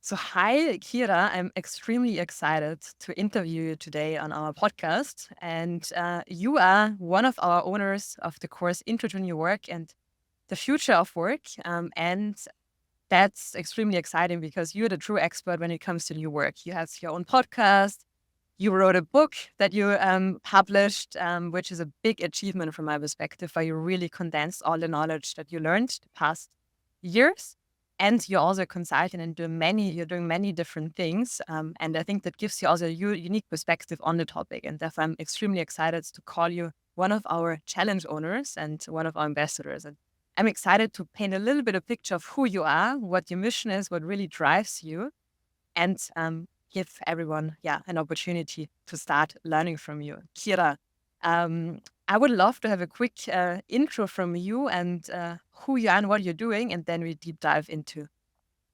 So, hi, Kira. I'm extremely excited to interview you today on our podcast. And you are one of our owners of the course Intro to New Work and the Future of Work. And that's extremely exciting because you're the true expert when it comes to new work. You have your own podcast. You wrote a book that you published, which is a big achievement from my perspective, where you really condensed all the knowledge that you learned the past years. And you're also a consultant and you're doing many different things. And I think that gives you also a unique perspective on the topic. And therefore, I'm extremely excited to call you one of our challenge owners and one of our ambassadors. And I'm excited to paint a little bit of picture of who you are, what your mission is, what really drives you, and give everyone, an opportunity to start learning from you. Kira, um, I would love to have a quick intro from you and who you are and what you're doing, and then we deep dive into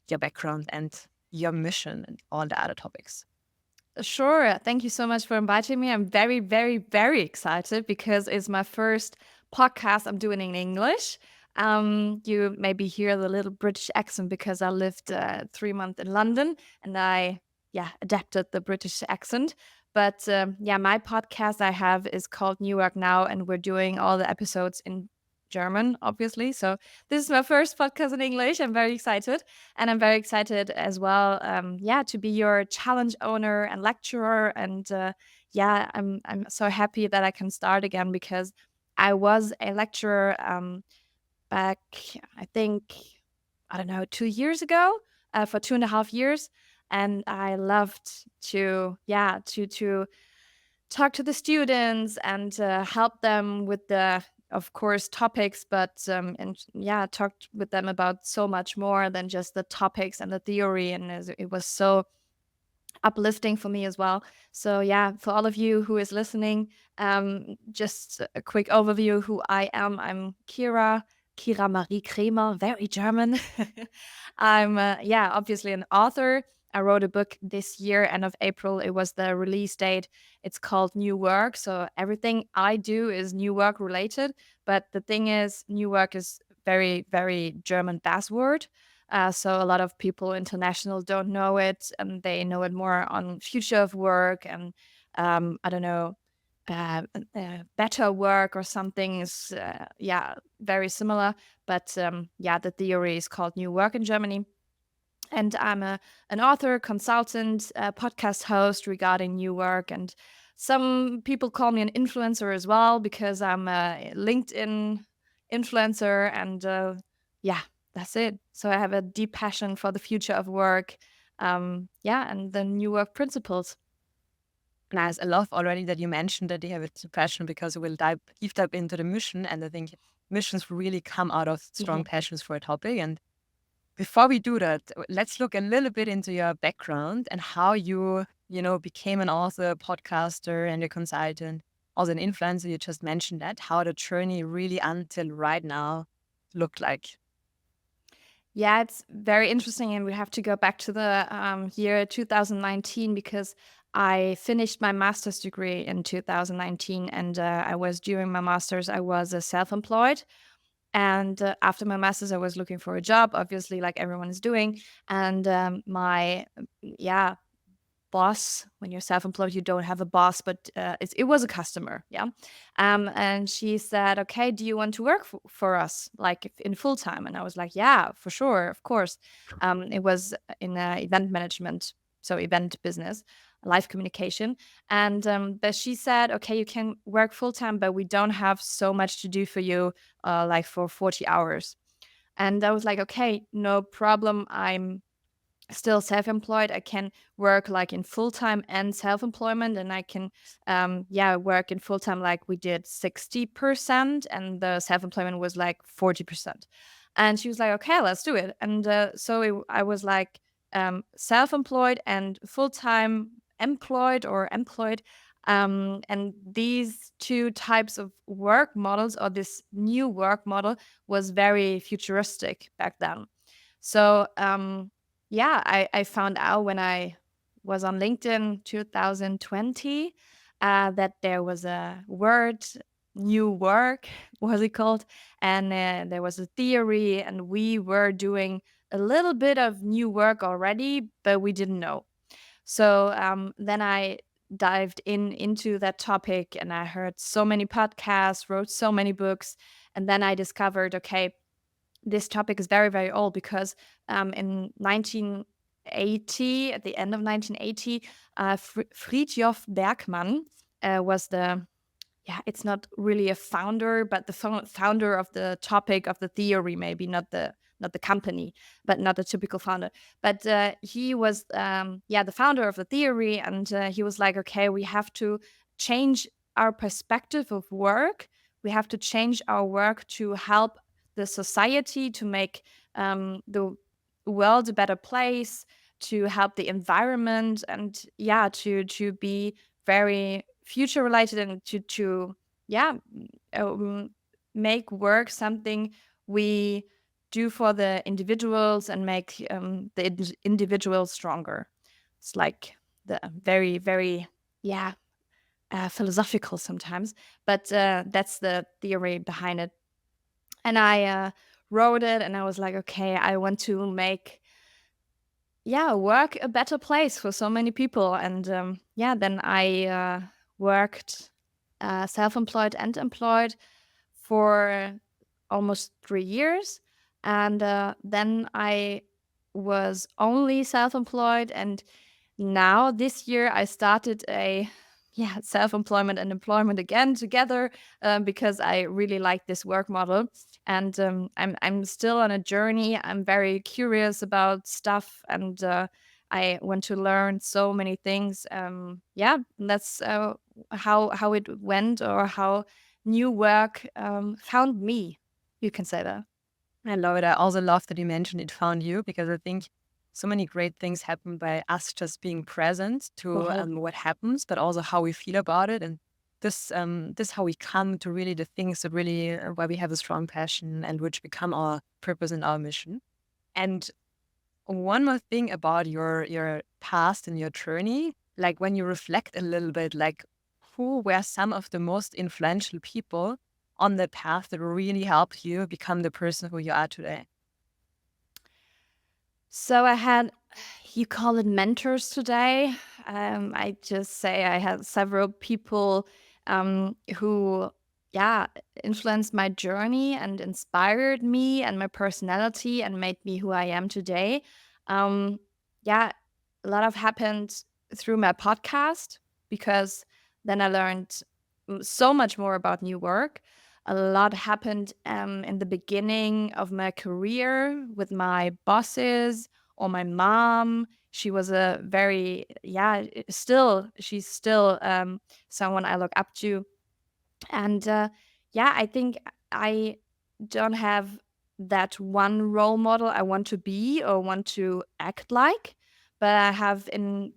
your background and your mission and all the other topics. Sure. Thank you so much for inviting me. I'm very, very, very excited because it's my first podcast I'm doing in English. You maybe hear the little British accent because I lived 3 months in London and adapted the British accent. But my podcast I have is called New Work Now, and we're doing all the episodes in German, obviously. So this is my first podcast in English. I'm very excited. And I'm very excited as well, to be your challenge owner and lecturer. And I'm so happy that I can start again because I was a lecturer back, I think, I don't know, 2 years ago, for 2.5 years. And I loved to talk to the students and help them with the, of course, topics, but talked with them about so much more than just the topics and the theory. And it was so uplifting for me as well. So yeah, for all of you who is listening, just a quick overview who I am. I'm Kira Marie Cremer, very German. I'm obviously an author. I wrote a book this year, end of April. It was the release date. It's called New Work. So everything I do is new work related. But the thing is, new work is very, very German buzzword. So a lot of people international don't know it, and they know it more on future of work and I don't know, better work or something is very similar. But the theory is called New Work in Germany. And I'm an author, consultant, podcast host regarding new work. And some people call me an influencer as well because I'm a LinkedIn influencer. And that's it. So I have a deep passion for the future of work. And the new work principles. Nice. I love already that you mentioned that you have a passion because we'll deep dive into the mission. And I think missions really come out of strong Mhm. passions for a topic. And before we do that, let's look a little bit into your background and how you became an author, podcaster, and a consultant, also an influencer. You just mentioned that, how the journey really until right now looked like. Yeah, it's very interesting, and we have to go back to the year 2019 because I finished my master's degree in 2019, and I was during my master's I was self-employed, and after my master's I was looking for a job, obviously, like everyone is doing, and my boss. When you're self-employed, you don't have a boss, but it was a customer, yeah. And she said, "Okay, do you want to work for us, like in full time?" And I was like, "Yeah, for sure, of course." It was in event management, so event business, live communication, and but she said, "Okay, you can work full time, but we don't have so much to do for you, like for 40 hours." And I was like, "Okay, no problem. I'm still self-employed. I can work like in full-time and self-employment, and I can work in full-time like we did 60%, and the self-employment was like 40%." And she was like, "Okay, let's do it." And I was like, self-employed and full-time employed. And these two types of work models, or this new work model, was very futuristic back then. So I found out when I was on LinkedIn 2020 that there was a word, new work, was it called? And there was a theory, and we were doing a little bit of new work already, but we didn't know. So then I dived into that topic, and I heard so many podcasts, wrote so many books, and then I discovered, okay, this topic is very, very old because in 1980, at the end of 1980, Fridtjof Bergmann was the, yeah, it's not really a founder, but the founder of the topic, of the theory, maybe not the company, but not a typical founder. But he was, yeah, the founder of the theory, and he was like, okay, we have to change our perspective of work. We have to change our work to help the society, to make the world a better place, to help the environment, and yeah, to be very future related, and to yeah, um, make work something we do for the individuals, and make the individuals stronger. It's like the very, very, yeah, philosophical sometimes, but that's the theory behind it. And I wrote it, and I was like, okay, I want to make, yeah, work a better place for so many people. And yeah, then I worked self-employed and employed for almost 3 years. And then I was only self-employed. And now this year I started a, yeah, self-employment and employment again together, because I really like this work model. And I'm still on a journey. I'm very curious about stuff, and I want to learn so many things. Yeah, that's how it went, or how new work found me. You can say that. I love it. I also love that you mentioned it found you, because I think so many great things happen by us just being present to Uh-huh. what happens, but also how we feel about it. And this how we come to really the things that really why we have a strong passion and which become our purpose and our mission. And one more thing about your past and your journey, like when you reflect a little bit, like who were some of the most influential people on the path that really helped you become the person who you are today? So I had, you call it mentors today. I just say I had several people who, yeah, influenced my journey and inspired me and my personality and made me who I am today. Um, yeah, a lot of happened through my podcast, because then I learned so much more about new work. A lot happened in the beginning of my career with my bosses or my mom. She was a very, yeah, she's still someone I look up to. And yeah, I think I don't have that one role model I want to be or want to act like, but I have in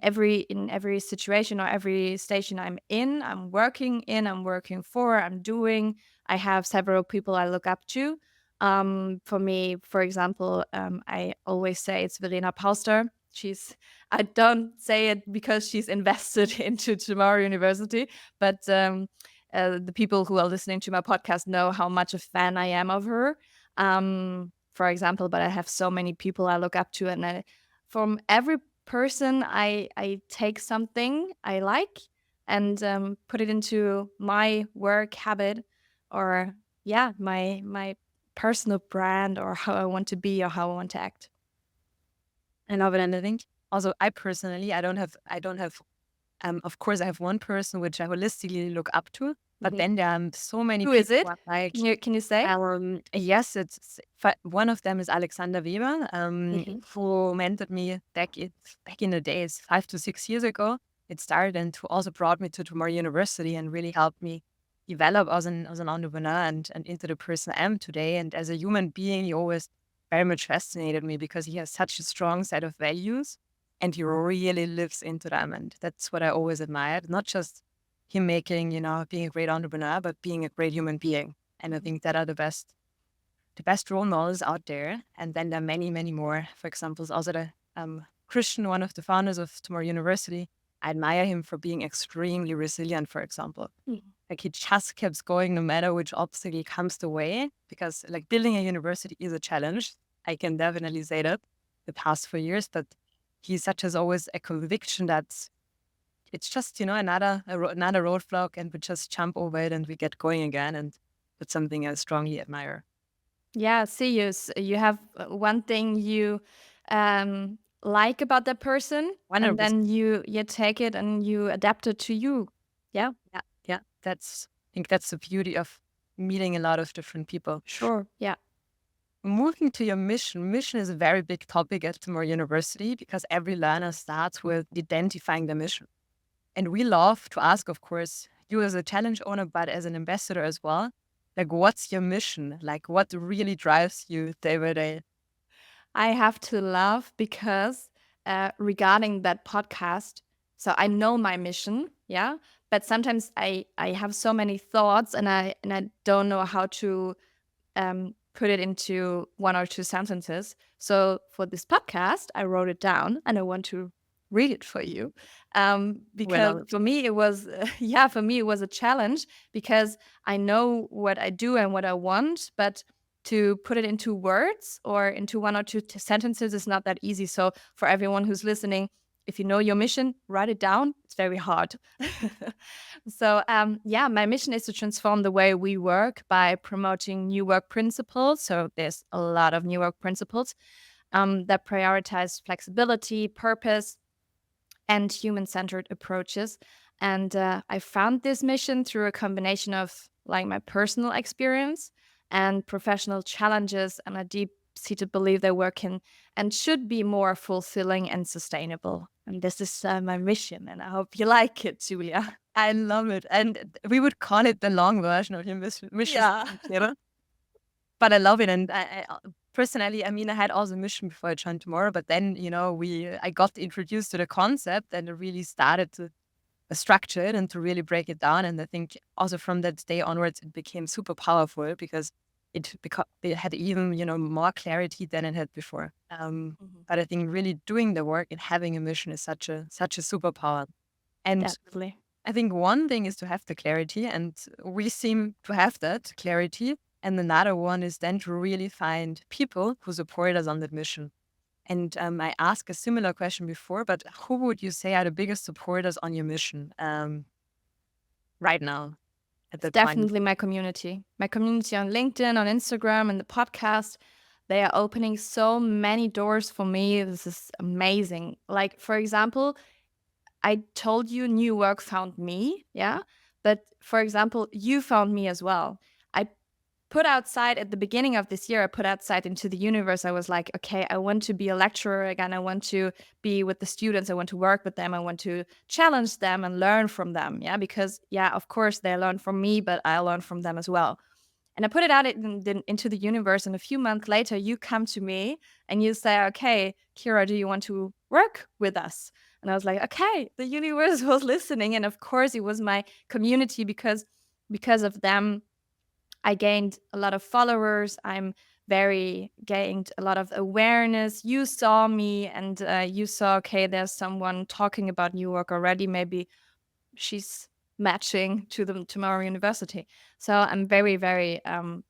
every situation or every station I'm working in, I'm working for, I'm doing. I have several people I look up to. For me, for example, I always say it's Verena Pauster. She's I don't say it because she's invested into Tomorrow University, but the people who are listening to my podcast know how much a fan I am of her. For example, but I have so many people I look up to, and from every person, I take something I like and put it into my work habit, or yeah, my personal brand, or how I want to be or how I want to act. I love it. And I think also I personally, I don't have, of course I have one person which I holistically look up to, but Mhm. then there are so many Who is people who it? are like, Can you say? yes, one of them is Alexander Weber, Mhm. who mentored me back in the days, 5 to 6 years ago. It started and who also brought me to Tomorrow University and really helped me develop as an entrepreneur and into the person I am today. And as a human being, he always very much fascinated me because he has such a strong set of values and he really lives into them. And that's what I always admired, not just him making, being a great entrepreneur, but being a great human being. And I Mhm. think that are the best role models out there. And then there are many, many more. For example, also the Christian, one of the founders of Tomorrow University. I admire him for being extremely resilient, for example. Mhm. Like he just keeps going no matter which obstacle comes the way, because like building a university is a challenge. I can definitely say that the past 4 years. But he such as always a conviction that it's just, another roadblock, and we just jump over it and we get going again. And that's something I strongly admire. Yeah, see, you have one thing you like about that person, and 100%. then you take it and you adapt it to you. Yeah, Yeah. Yeah. I think that's the beauty of meeting a lot of different people. sure. Yeah. Moving to your mission. Mission is a very big topic at Tomorrow University because every learner starts with identifying the mission. And we love to ask, of course, you as a challenge owner, but as an ambassador as well, like, what's your mission? Like, what really drives you day by day? I have to laugh because regarding that podcast, so I know my mission, yeah, but sometimes I have so many thoughts and I don't know how to put it into one or two sentences. So for this podcast, I wrote it down and I want to read it for you Well, I because love it. for me it was yeah, for me it was a challenge because I know what I do and what I want, but to put it into words or into one or two sentences is not that easy. So for everyone who's listening, if you know your mission, write it down. It's very hard. So, yeah, my mission is to transform the way we work by promoting new work principles. So, there's a lot of new work principles that prioritize flexibility, purpose, and human centered approaches. And I found this mission through a combination of like my personal experience and professional challenges, and a deep seated belief that work can and should be more fulfilling and sustainable. And this is my mission, and I hope you like it, Julia. I love it. And we would call it the long version of your mission Yeah. statement, but I love it. And personally, I mean, I had also a mission before I joined Tomorrow, but then, I got introduced to the concept and I really started to structure it and to really break it down. And I think also from that day onwards, it became super powerful because it had even, more clarity than it had before. Mhm. But I think really doing the work and having a mission is such a superpower. And Definitely. I think one thing is to have the clarity, and we seem to have that clarity. And another one is then to really find people who support us on that mission. And I asked a similar question before, but who would you say are the biggest supporters on your mission right now at It's that point? definitely my community. My community on LinkedIn, on Instagram, and the podcast. They are opening so many doors for me. This is amazing. Like, for example, I told you new work found me, yeah? But for example, you found me as well. I put outside at the beginning of this year, I put outside into the universe. I was like, okay, I want to be a lecturer again. I want to be with the students. I want to work with them. I want to challenge them and learn from them. Yeah. Because, yeah, of course, they learn from me, but I learn from them as well. And I put it out into the universe. And a few months later, you come to me and you say, okay, Kira, do you want to work with us? And I was like, okay, the universe was listening. And of course, it was my community because of them I gained a lot of followers. I'm very gained a lot of awareness. You saw me and you saw, okay, there's someone talking about New York already. Maybe she's matching to the Tomorrow University. So I'm very, very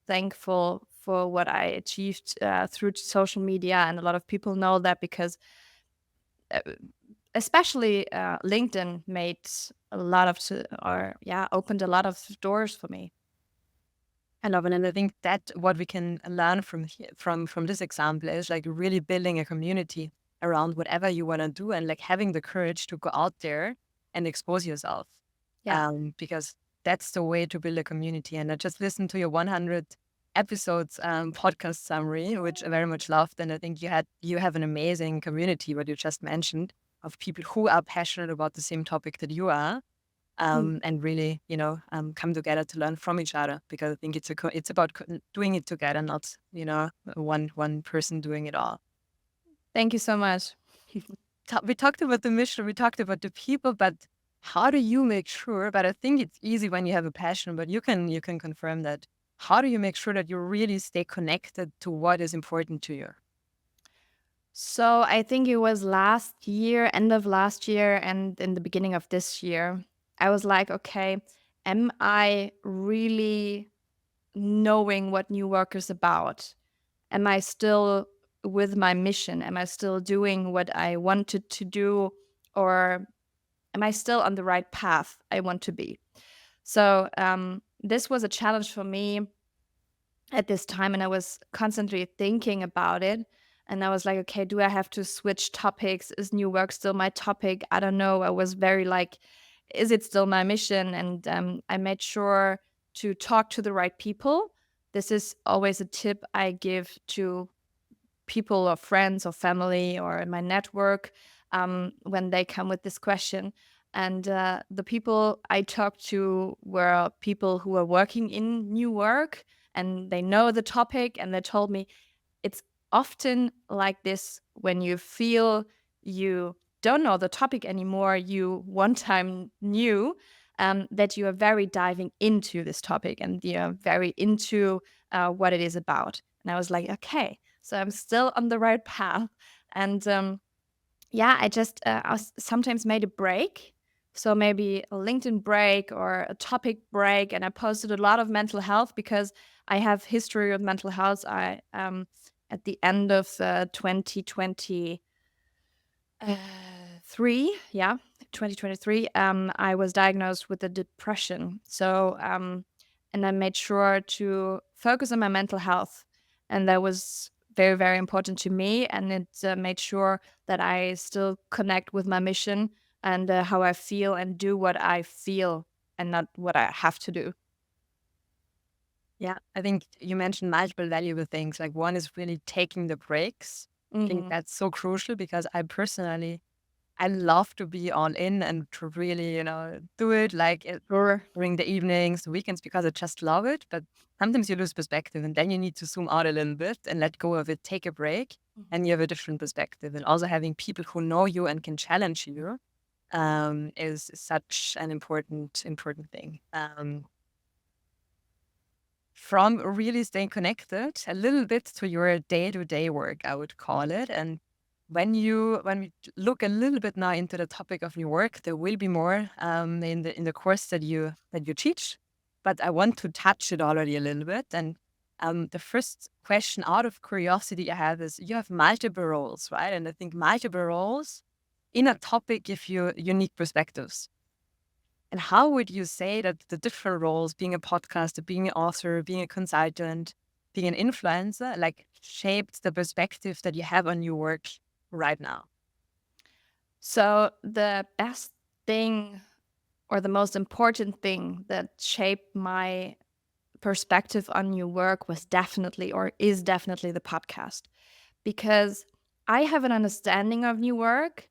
thankful for what I achieved through social media. And a lot of people know that because uh, especially LinkedIn made a lot of, or yeah, opened a lot of doors for me. I love it. And I think that what we can learn from here, from this example is like really building a community around whatever you want to do, and like having the courage to go out there and expose yourself. Yeah. Because that's the way to build a community. And I just listened to your 100 episodes podcast summary, which I very much loved. And I think you have an amazing community, what you just mentioned, of people who are passionate about the same topic that you are, Mm. and really, come together to learn from each other. Because I think it's about doing it together, not one person doing it all. Thank you so much. We talked about the mission, we talked about the people, but how do you make sure? But I think it's easy when you have a passion, but you can confirm that. How do you make sure that you really stay connected to what is important to you? So I think it was last year, end of last year, and in the beginning of this year, I was like, okay, am I really knowing what New Work is about? Am I still with my mission? Am I still doing what I wanted to do, or am I still on the right path I want to be? So this was a challenge for me at this time, and I was constantly thinking about it. And I was like, okay, do I have to switch topics? Is new work still my topic? I don't know. I was very like, is it still my mission? And I made sure to talk to the right people. This is always a tip I give to people or friends or family or in my network when they come with this question. And the people I talked to were people who are working in new work, and they know the topic, and they told me it's often like this when you feel you don't know the topic anymore, you one time knew, that you are very diving into this topic and you're very into what it is about. And I was like, okay, so I'm still on the right path. And yeah, I just sometimes made a break. So maybe a LinkedIn break or a topic break, and I posted a lot of mental health because I have history with mental health. I at the end of 2020 three, yeah, 2023, I was diagnosed with a depression. So, and I made sure to focus on my mental health, and that was very, very important to me. And it made sure that I still connect with my mission and how I feel and do what I feel and not what I have to do. Yeah, I think you mentioned multiple valuable things. Like one is really taking the breaks. I think Hmm. that's so crucial because I personally I love to be all in and to really, do it like Sure. during the evenings, the weekends because I just love it. But sometimes you lose perspective and then you need to zoom out a little bit and let go of it, take a break, and you have a different perspective. And also having people who know you and can challenge you is such an important thing. From really staying connected a little bit to your day-to-day work, I would call it. And when we look a little bit now into the topic of your work, there will be more in the course that you teach. But I want to touch it already a little bit. And the first question out of curiosity I have is you have multiple roles, right? And I think multiple roles in a topic give you unique perspectives. And how would you say that the different roles, being a podcaster, being an author, being a consultant, being an influencer, like shaped the perspective that you have on your work right now? So the best thing or the most important thing that shaped my perspective on new work was definitely or is definitely the podcast, because I have an understanding of new work,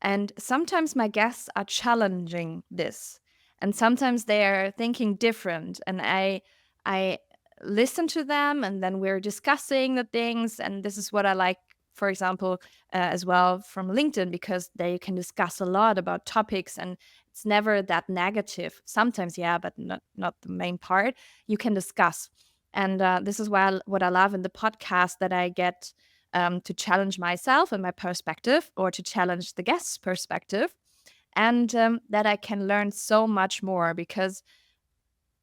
and sometimes my guests are challenging this, and sometimes they are thinking different, and I listen to them, and then we're discussing the things, and this is what I like, for example, as well from LinkedIn, because they can discuss a lot about topics, and it's never that negative. Sometimes, yeah, but not the main part. You can discuss, and this is why what I love in the podcast, that I get to challenge myself and my perspective, or to challenge the guest's perspective, and that I can learn so much more, because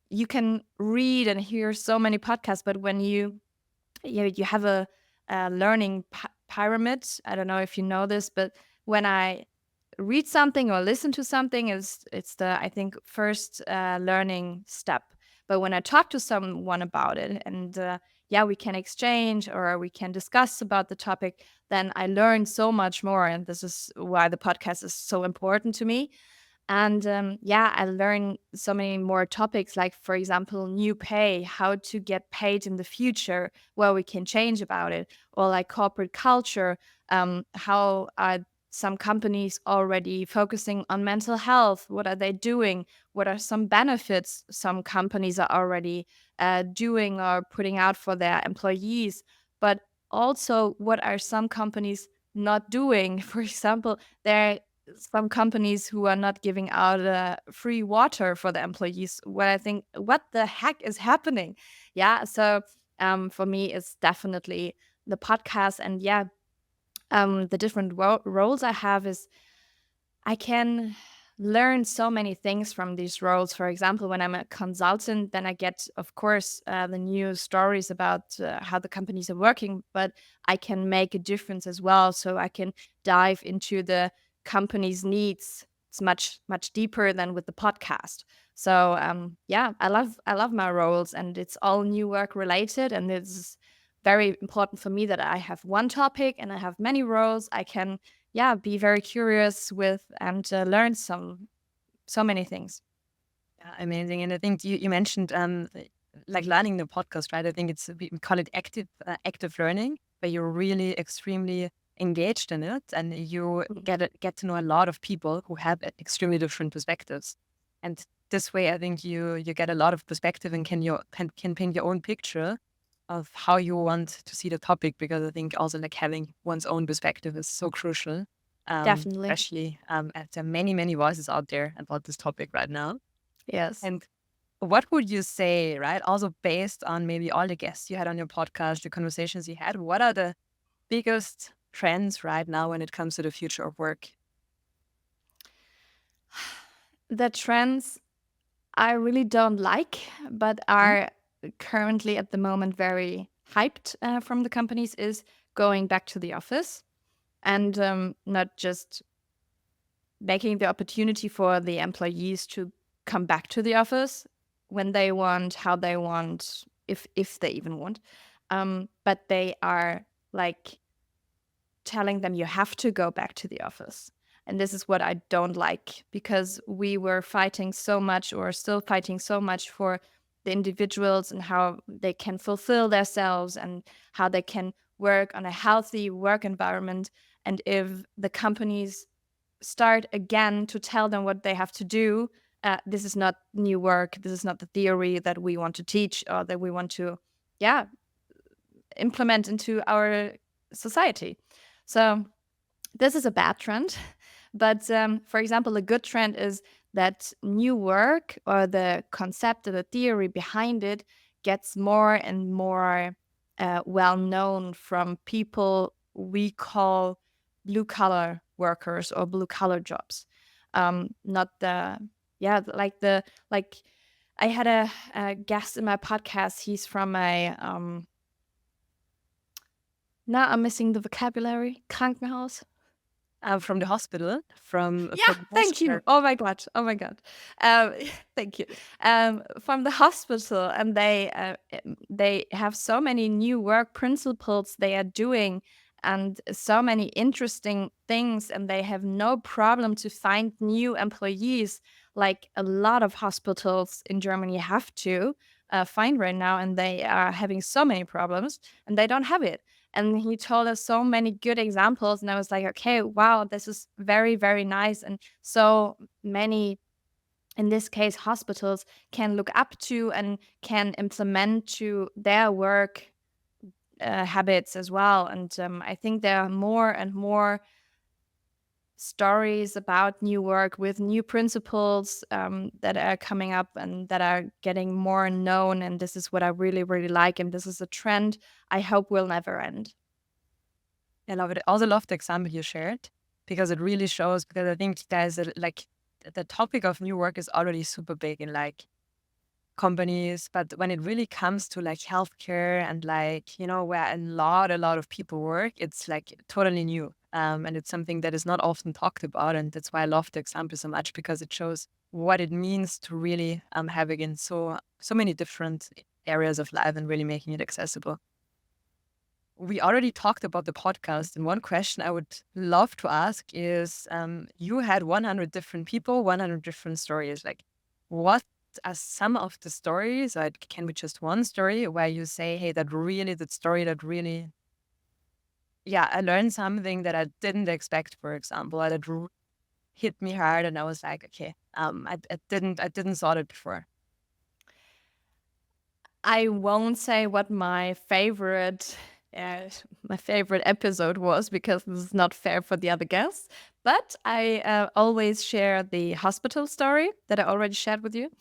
you can read and hear so many podcasts, but when you have a learning pyramid. I don't know if you know this, but when I read something or listen to something, is it's the, I think, first learning step. But when I talk to someone about it, and yeah, we can exchange or we can discuss about the topic, then I learn so much more, and this is why the podcast is so important to me. And yeah, I learned so many more topics, like, for example, new pay, how to get paid in the future, what we can change about it, or like corporate culture, how are some companies already focusing on mental health? What are they doing? What are some benefits some companies are already doing or putting out for their employees? But also, what are some companies not doing? For example, there some companies who are not giving out free water for the employees. What I think, what the heck is happening? Yeah, so for me, it's definitely the podcast, and yeah, the different roles I have is I can learn so many things from these roles. For example, when I'm a consultant, then I get, of course, the new stories about how the companies are working, but I can make a difference as well. So I can dive into the company's needs. It's much deeper than with the podcast. So yeah, I love my roles, and it's all new work related, and it's very important for me that I have one topic and I have many roles. I can, yeah, be very curious with and learn so many things. Yeah, amazing. And I think you mentioned like learning the podcast, right? I think we call it active learning, where you're really extremely engaged in it, and you Mhm. get to know a lot of people who have extremely different perspectives. And this way, I think you get a lot of perspective and can paint your own picture of how you want to see the topic. Because I think also like having one's own perspective is so crucial, Definitely. especially as there are many voices out there about this topic right now. Yes. And what would you say, right? Also, based on maybe all the guests you had on your podcast, the conversations you had, what are the biggest trends right now when it comes to the future of work? The trends I really don't like, but Mhm. are currently at the moment very hyped from the companies is going back to the office, and not just making the opportunity for the employees to come back to the office when they want, how they want, if they even want. But they are like telling them you have to go back to the office. And this is what I don't like, because we were fighting so much, or still fighting so much, for the individuals and how they can fulfill themselves and how they can work on a healthy work environment. And if the companies start again to tell them what they have to do, this is not new work. This is not the theory that we want to teach, or that we want to, yeah, implement into our society. So this is a bad trend. But for example, a good trend is that new work, or the concept or the theory behind it, gets more and more well known from people we call blue collar workers or blue collar jobs. Not the, yeah, like I had a guest in my podcast. He's from a now I'm missing the vocabulary, Krankenhaus. From the hospital, Yeah, from the thank hospital. you. Oh my god. Oh my god. Um, thank you. From the hospital, and they have so many new work principles they are doing, and so many interesting things, and they have no problem to find new employees, like a lot of hospitals in Germany have to find right now, and they are having so many problems, and they don't have it. And he told us so many good examples, and I was like, okay, wow, this is very, very nice. And so many, in this case, hospitals can look up to and can implement to their work habits as well. And I think there are more and more stories about new work with new principles that are coming up and that are getting more known. And this is what I really, really like. And this is a trend I hope will never end. I love it. I also love the example you shared, because it really shows. Because I think there's like the topic of new work is already super big in like companies, but when it really comes to like healthcare and like, where a lot of people work, it's like totally new. And it's something that is not often talked about. And that's why I love the example so much, because it shows what it means to really have it in so many different areas of life and really making it accessible. We already talked about the podcast, and one question I would love to ask is, you had 100 different people, 100 different stories. Like, what are some of the stories, or it can be just one story, where you say, hey, that story that really, yeah, I learned something that I didn't expect, for example, or that hit me hard, and I was like, okay, I didn't saw it before. I won't say what uh, my favorite episode was, because this is not fair for the other guests. But I always share the hospital story that I already shared with you.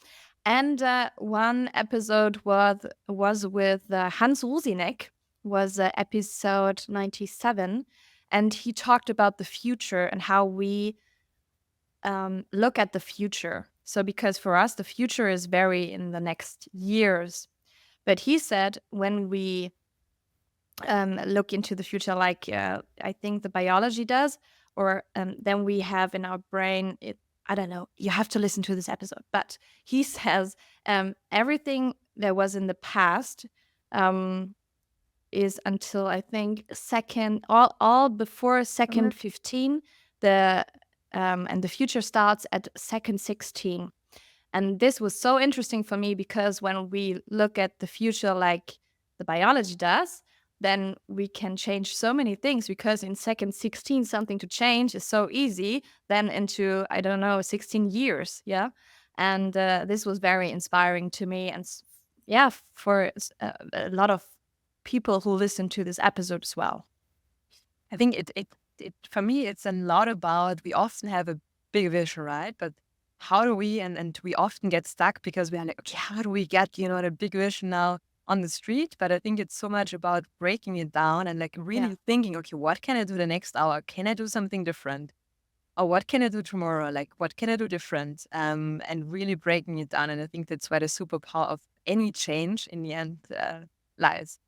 And one episode was with Hans Rosinek, was episode 97, and he talked about the future and how we look at the future. So because for us, the future is very in the next years. But he said when we look into the future, like I think the biology does, or then we have in our brain, I don't know, you have to listen to this episode. But he says everything that was in the past um, is until I think second, all before second 15, the and the future starts at second 16. And this was so interesting for me because when we look at the future like the biology does, then we can change so many things because in second 16, something to change is so easy than into, I don't know, 16 years. Yeah. And this was very inspiring to me. And yeah, for a lot of people who listen to this episode as well. I think it for me, it's a lot about, we often have a big vision, right? But how do we, and we often get stuck because we are like, okay, how do we get, the big vision now on the street? But I think it's so much about breaking it down and like Yeah. really thinking, okay, what can I do the next hour? Can I do something different? Or what can I do tomorrow? Like, what can I do different? And really breaking it down. And I think that's where the superpower of any change in the end lies.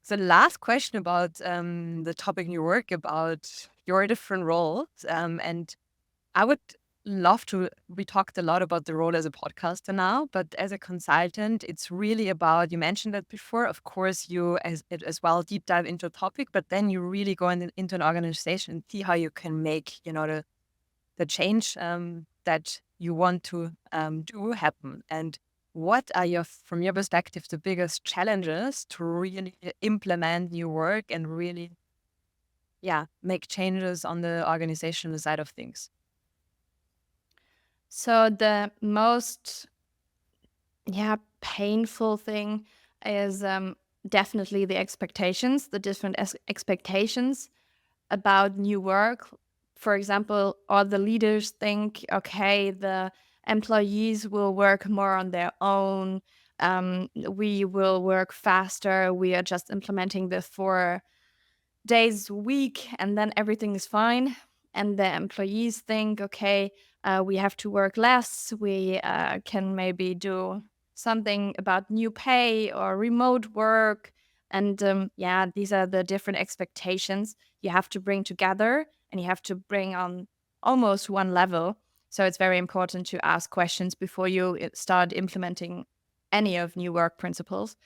So, last question about the topic in your work, about your different roles. And I would love to, we talked a lot about the role as a podcaster now, but as a consultant, it's really about, you mentioned that before, of course, you as well deep dive into a topic, but then you really go into an organization and see how you can make, the change that you want to do happen. And what are from your perspective, the biggest challenges to really implement new work and really, yeah, make changes on the organizational side of things? So the most painful thing is definitely the expectations, the different expectations about new work. For example, all the leaders think, okay, the employees will work more on their own. We will work faster. We are just implementing the 4 days a week and then everything is fine. And the employees think, okay, we have to work less. We can maybe do something about new pay or remote work. And these are the different expectations you have to bring together and you have to bring on almost one level. So it's very important to ask questions before you start implementing any of new work principles.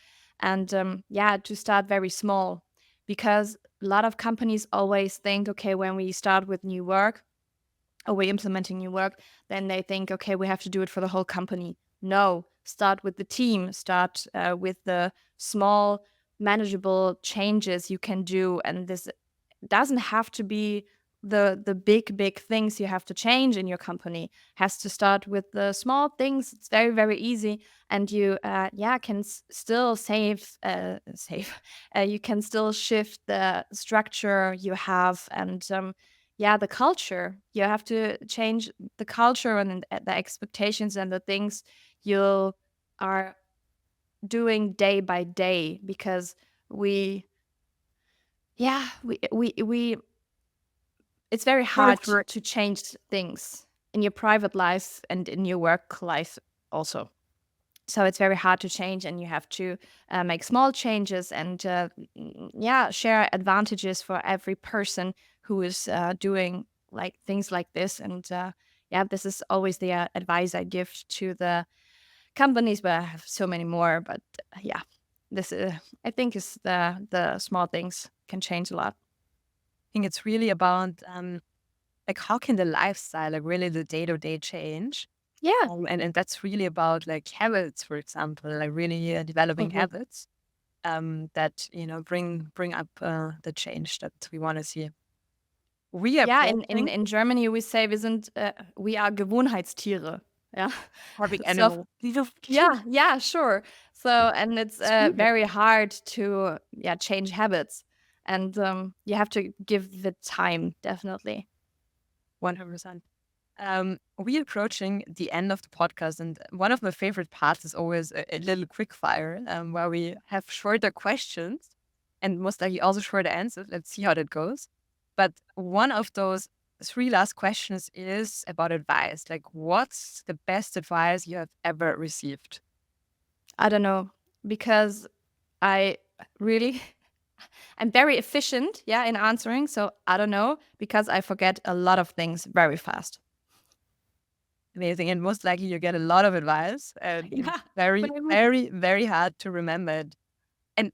And to start very small, because a lot of companies always think, okay, when we start with new work or we're implementing new work, then they think, okay, we have to do it for the whole company. No, start with the team, start with the small, manageable changes you can do. And this doesn't have to be the big things you have to change in your company. Has to start with the small things. It's very very easy, and you can still save you can still shift the structure you have, and the culture. You have to change the culture and the expectations and the things you are doing day by day, because we we it's very Sort of hard to change things in your private life and in your work life also. So it's very hard to change, and you have to make small changes and share advantages for every person who is doing like things like this. And this is always the advice I give to the companies, but I have so many more. But this I think is the small things can change a lot. I think it's really about like how can the lifestyle, like really the day-to-day change? Yeah. And that's really about like habits, for example, like really developing Mhm. habits that bring up the change that we want to see. We are Ja, in approaching in Germany we say we are Gewohnheitstiere. Yeah. topic So animal. yeah, sure. So and it's It's really very hard to change habits, and you have to give the time, definitely. 100%. We approaching the end of the podcast, and one of my favorite parts is always a little quick fire where we have shorter questions and most likely also shorter answers. Let's see how that goes. But one of those three last questions is about advice. Like, what's the best advice you have ever received? I don't know, because I really I'm very efficient, yeah, in answering. So I don't know, because I forget a lot of things very fast. Amazing. And most likely you get a lot of advice, and it's Yeah, very, maybe. very, very hard to remember it. And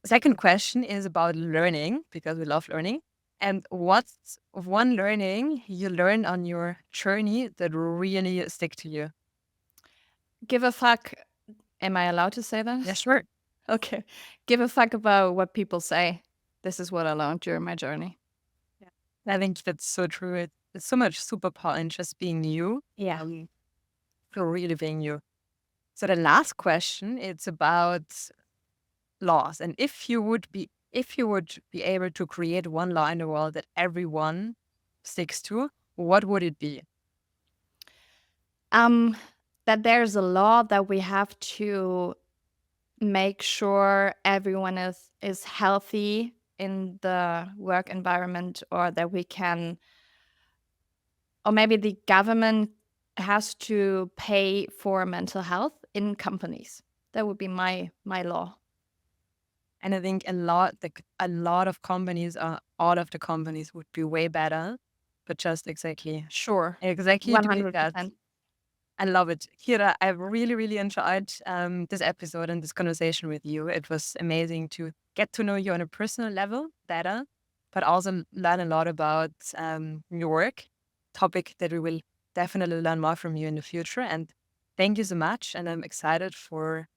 second question is about learning, because we love learning. And what's one learning you learned on your journey that really stick to you? Give a fuck. Am I allowed to say Yeah, that? sure. Okay. Give a fuck about what people say. This is what I learned during my journey. Yeah. I think that's so true. It's so much superpower in just being you. Yeah. Um, for really being you. So the last question, it's about laws. And if you would be able to create one law in the world that everyone sticks to, what would it be? Um, that there's a law that we have to make sure everyone is healthy in the work environment, or that we can, or maybe the government has to pay for mental health in companies. That would be my law. And I think a lot of companies, all of the companies would be way better, but just Sure. exactly doing that. 100%. I love it. Kira, I've really, really enjoyed this episode and this conversation with you. It was amazing to get to know you on a personal level better, but also learn a lot about your work, topic that we will definitely learn more from you in the future. And thank you so much. And I'm excited for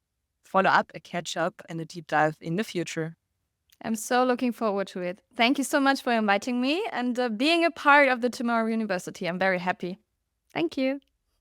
follow up, a catch up, and a deep dive in the future. I'm so looking forward to it. Thank you so much for inviting me and being a part of the Tomorrow University. I'm very happy. Thank you.